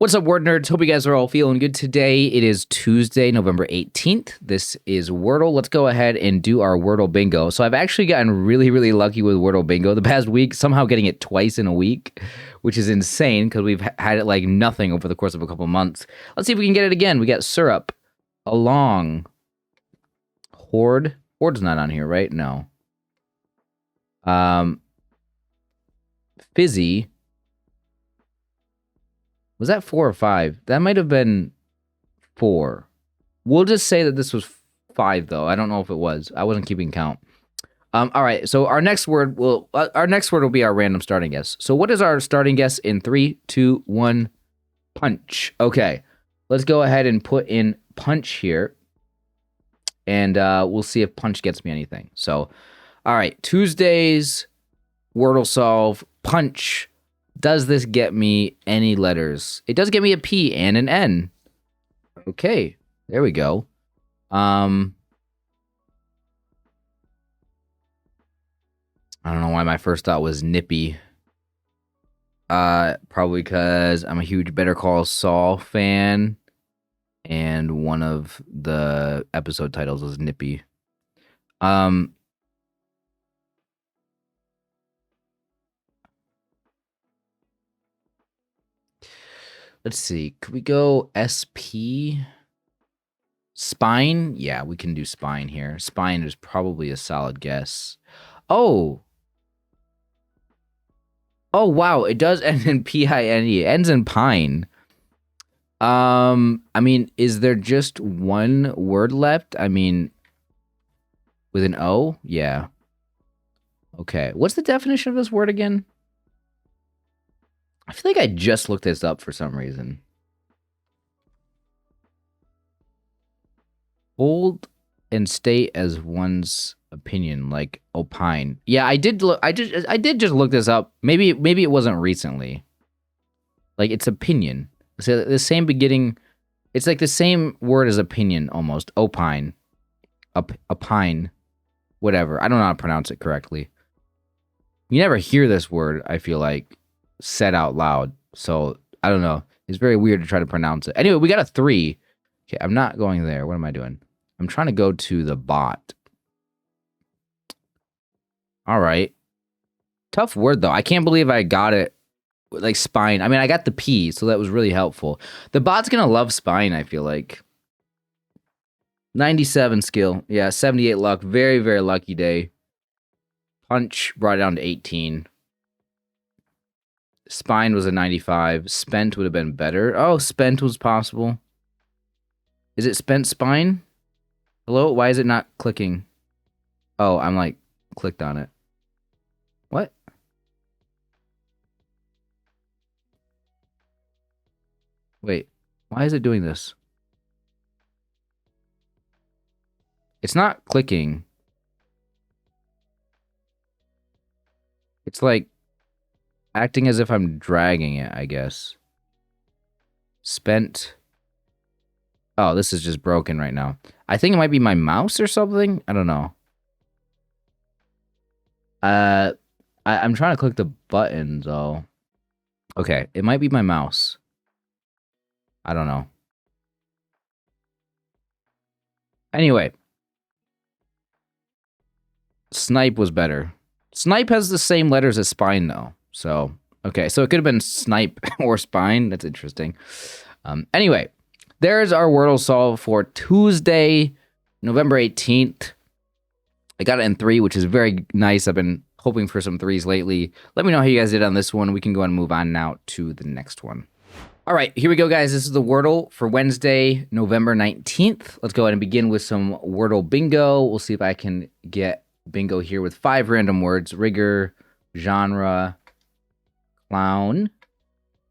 What's up, word nerds? Hope you guys are all feeling good today. It is Tuesday, November 18th. This is Wordle. Let's go ahead and do our Wordle bingo. So I've actually gotten really lucky with Wordle bingo the past week, somehow getting it twice in a week, which is insane because we've had it like nothing over the course of a couple months. Let's see if we can get it again. We got syrup, along, horde. Horde's not on here, right? No. Fizzy. Was that 4 or 5? That might have been 4. We'll just say that this was 5, though. I don't know if it was. I wasn't keeping count. All right. So our next word will be our random starting guess. So what is our starting guess in 3, 2, 1? Punch. Okay. Let's go ahead and put in punch here, and we'll see if punch gets me anything. So, all right. Tuesday's Wordle solve punch. Does this get me any letters? It does get me a P and an N. Okay, there we go. I don't know why my first thought was nippy. Probably because I'm a huge Better Call Saul fan, and one of the episode titles was nippy. Let's see. Could we go SP? Spine? Yeah, we can do spine here. Spine is probably a solid guess. Oh, wow. It does end in P-I-N-E. It ends in pine. I mean, is there just one word left? I mean, with an O? Yeah. Okay. What's the definition of this word again? I feel like I just looked this up for some reason. Hold and state as one's opinion, like opine. Yeah, I did just look this up. Maybe it wasn't recently. Like, it's opinion. So the same beginning. It's like the same word as opinion almost. Opine. Opine. Whatever. I don't know how to pronounce it correctly. You never hear this word, I feel like, said out loud. So, I don't know. It's very weird to try to pronounce it. Anyway, we got a 3. Okay, I'm not going there. What am I doing? I'm trying to go to the bot. All right. Tough word, though. I can't believe I got it. Like, spine. I mean, I got the P, so that was really helpful. The bot's going to love spine, I feel like. 97 skill. Yeah, 78 luck. Very lucky day. Punch brought it down to 18. Spine was a 95. Spent would have been better. Oh, spent was possible. Is it spent spine? Hello? Why is it not clicking? Oh, I'm like clicked on it. What? Wait, why is it doing this? It's not clicking. It's like acting as if I'm dragging it, I guess. Spent. Oh, this is just broken right now. I think it might be my mouse or something. I don't know. I'm trying to click the buttons, though. Okay, it might be my mouse. I don't know. Anyway. Snipe was better. Snipe has the same letters as spine, though. So, okay. So it could have been snipe or spine. That's interesting. Anyway, there's our Wordle solve for Tuesday, November 18th. I got it in 3, which is very nice. I've been hoping for some 3s lately. Let me know how you guys did on this one. We can go and move on now to the next one. All right, here we go, guys. This is the Wordle for Wednesday, November 19th. Let's go ahead and begin with some Wordle bingo. We'll see if I can get bingo here with 5 random words: rigor, genre, clown,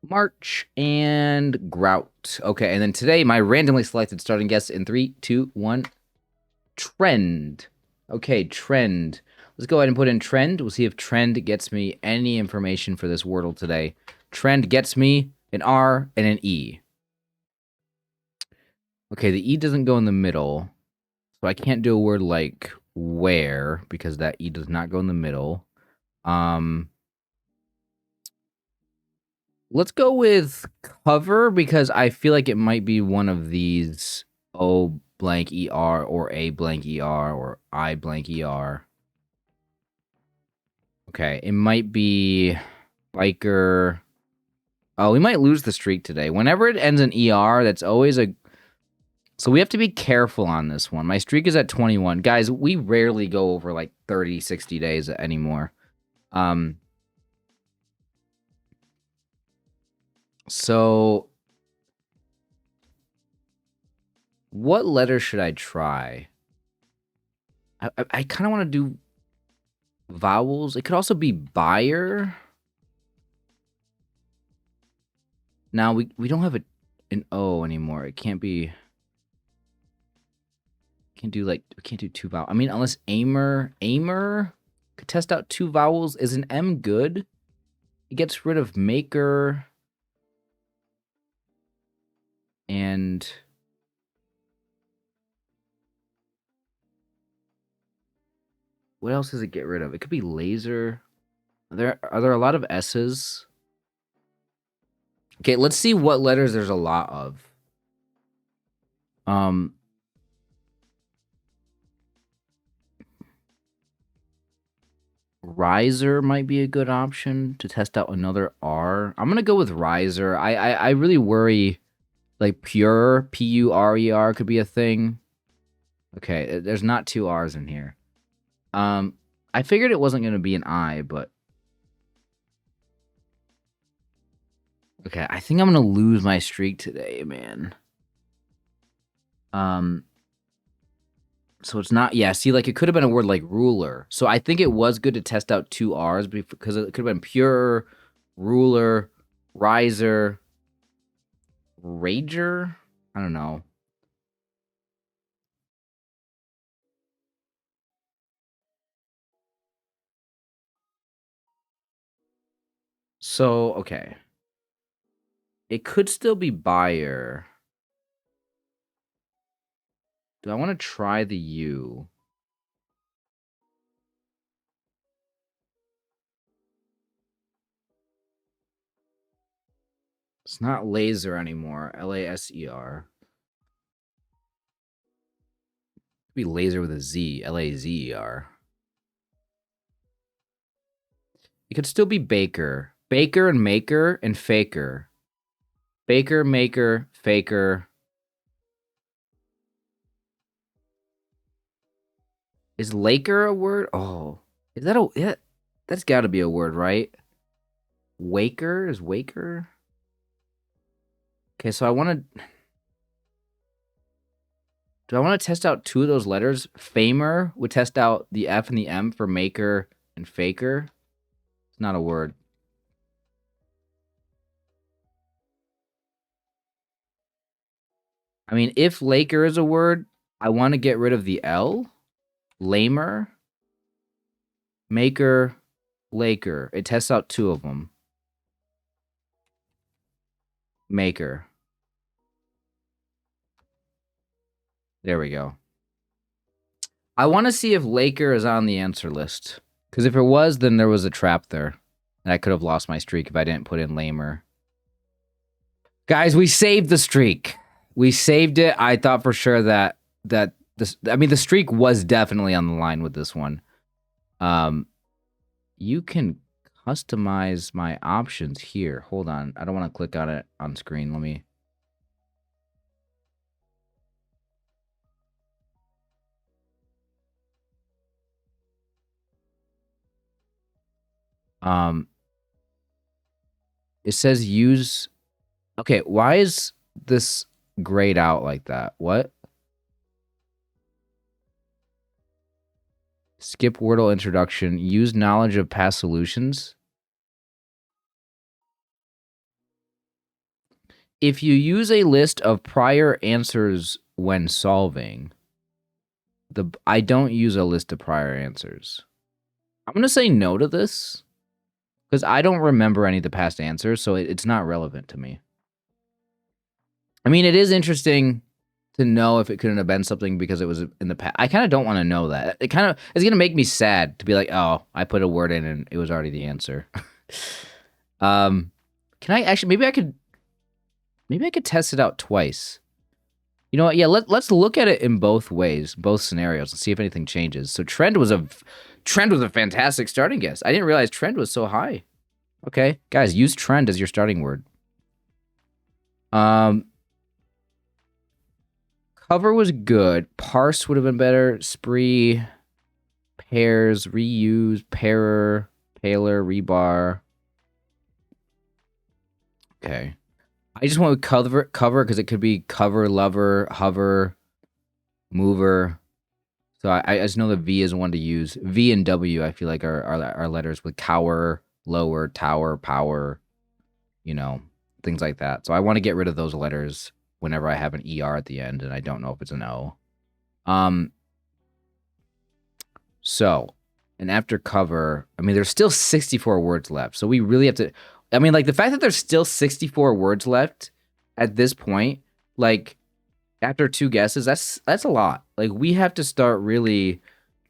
march, and grout. Okay, and then today, my randomly selected starting guess in 3, 2, 1, trend. Okay, trend. Let's go ahead and put in trend. We'll see if trend gets me any information for this Wordle today. Trend gets me an R and an E. Okay, the E doesn't go in the middle, so I can't do a word like where, because that E does not go in the middle. Let's go with cover because I feel like it might be one of these O blank ER or A blank ER or I blank ER. Okay, it might be biker. Oh, we might lose the streak today. Whenever it ends in ER, that's always a... So we have to be careful on this one. My streak is at 21. Guys, we rarely go over like 30, 60 days anymore. So what letter should I try? I kind of want to do vowels. It could also be buyer. Now we don't have an O anymore. It can't be... Can't do like... We can't do two vowels. I mean, unless aimer could test out two vowels. Is an M good? It gets rid of maker and... What else does it get rid of? It could be laser. Are there a lot of S's? Okay, let's see what letters there's a lot of. Riser might be a good option to test out another R. I'm gonna go with riser. I really worry like pure P-U-R-E-R could be a thing. Okay, there's not two R's in here. I figured it wasn't gonna be an I, but okay, I think I'm gonna lose my streak today, man. So it's not, yeah, see, like, it could have been a word like ruler. So I think it was good to test out two R's because it could have been pure, ruler, riser, rager? I don't know. So, okay. It could still be buyer. Do I want to try the U? It's not laser anymore. L-A-S-E-R. Could be laser with a Z. L-A-Z-E-R. It could still be baker. Baker and maker and faker. Baker, maker, faker. Is Laker a word? Oh, is that a... Yeah, that's got to be a word, right? Waker? Is Waker? Okay, so I want to... Do I want to test out two of those letters? Famer would test out the F and the M for maker and faker. It's not a word. I mean, if Laker is a word, I want to get rid of the L. Lamer. Maker. Laker. It tests out two of them. Maker. There we go. I want to see if Laker is on the answer list. Because if it was, then there was a trap there. And I could have lost my streak if I didn't put in Lamer. Guys, we saved the streak. We saved it. I thought for sure that this... I mean, the streak was definitely on the line with this one. You can customize my options here. Hold on. I don't want to click on it on screen. Let me... It says use... Okay, why is this grayed out like that? What? Skip Wordle introduction. Use knowledge of past solutions. If you use a list of prior answers when solving, I don't use a list of prior answers. I'm going to say no to this because I don't remember any of the past answers, so it's not relevant to me. I mean, it is interesting to know if it couldn't have been something because it was in the past. I kind of don't want to know that. It's going to make me sad to be like, oh, I put a word in and it was already the answer. Can I actually, maybe I could test it out twice. You know what? Yeah, let's look at it in both ways, both scenarios, and see if anything changes. So trend was a fantastic starting guess. I didn't realize trend was so high. Okay, guys, use trend as your starting word. Cover was good. Parse would have been better. Spree, pairs, reuse, pairer, paler, rebar. Okay. I just went with cover because it could be cover, lover, hover, mover. So I just know the V is one to use. V and W I feel like are letters with cower, lower, tower, power, you know, things like that. So I want to get rid of those letters whenever I have an ER at the end and I don't know if it's an O. So, and after cover, I mean, there's still 64 words left. So we really have to, I mean, like the fact that there's still 64 words left at this point, like after 2 guesses, that's a lot. Like we have to start really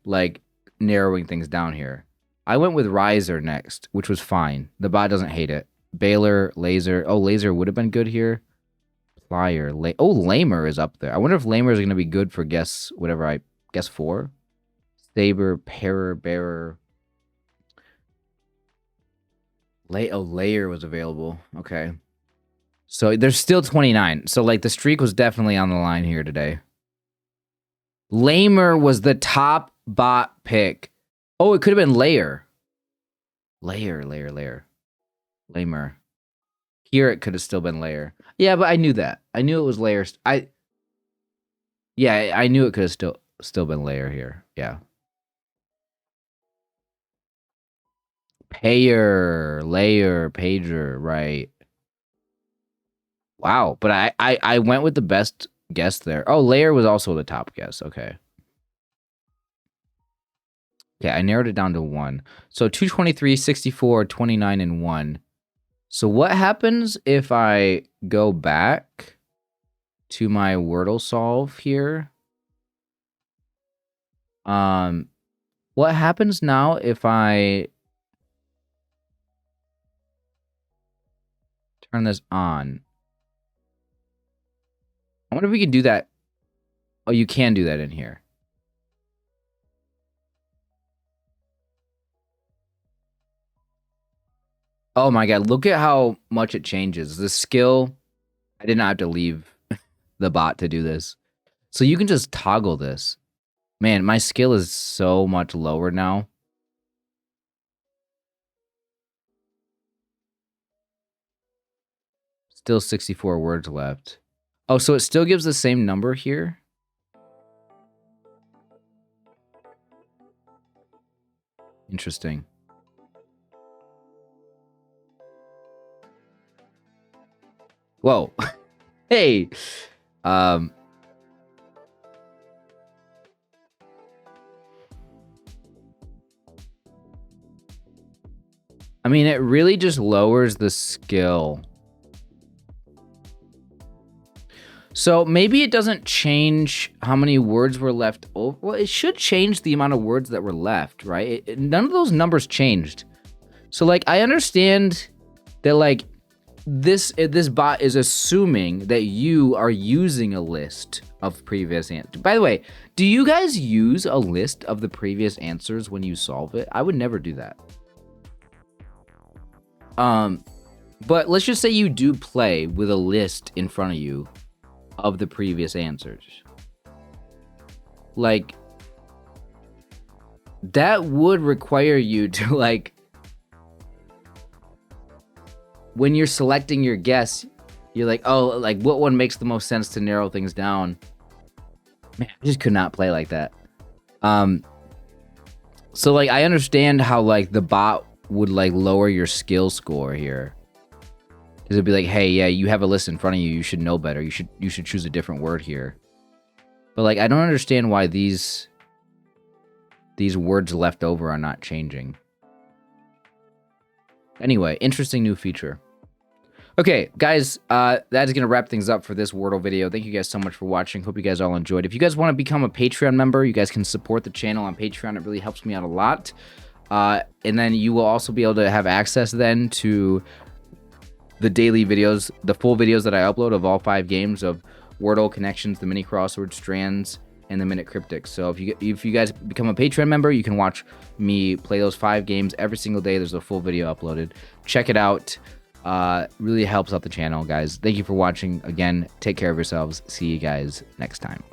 like narrowing things down here. I went with riser next, which was fine. The bot doesn't hate it. Baler, laser. Oh, laser would have been good here. Plier, lamer is up there. I wonder if lamer is going to be good for guess 4. Saber, pairer, bearer. Layer was available. Okay. So there's still 29. So like the streak was definitely on the line here today. Lamer was the top bot pick. Oh, it could have been layer. Layer. Lamer. Here it could have still been layer. Yeah, but I knew that. I knew it was layers. I knew it could have still been layer here. Yeah. Payer, layer, pager, right. Wow, but I went with the best guess there. Oh, layer was also the top guess. Okay. Okay, I narrowed it down to 1. So 223, 64, 29, and 1. So what happens if I go back to my Wordle solve here? What happens now if I turn this on? I wonder if we can do that. Oh, you can do that in here. Oh my god, look at how much it changes. The skill, I did not have to leave the bot to do this. So you can just toggle this. Man, my skill is so much lower now. Still 64 words left. Oh, so it still gives the same number here? Interesting. Whoa. Hey. I mean, it really just lowers the skill. So maybe it doesn't change how many words were left over. Well, it should change the amount of words that were left, right? None of those numbers changed. So like, I understand that like this bot is assuming that you are using a list of previous answers. By the way, do you guys use a list of the previous answers when you solve it? I would never do that. But let's just say you do play with a list in front of you of the previous answers. Like, that would require you to, like, when you're selecting your guess, you're like, oh, like, what one makes the most sense to narrow things down? Man, I just could not play like that. So, like, I understand how, like, the bot would, like, lower your skill score here. Because it'd be like, hey, yeah, you have a list in front of you. You should know better. You should choose a different word here. But, like, I don't understand why these words left over are not changing. Anyway, interesting new feature. Okay, guys, that is going to wrap things up for this Wordle video. Thank you guys so much for watching. Hope you guys all enjoyed. If you guys want to become a Patreon member, you guys can support the channel on Patreon. It really helps me out a lot. And then you will also be able to have access then to the daily videos, the full videos that I upload of all 5 games of Wordle, Connections, the Mini Crossword, Strands, and the Minute Cryptics. So if you guys become a Patreon member, you can watch me play those 5 games every single day. There's a full video uploaded. Check it out. Really helps out the channel, guys. Thank you for watching. Again, take care of yourselves. See you guys next time.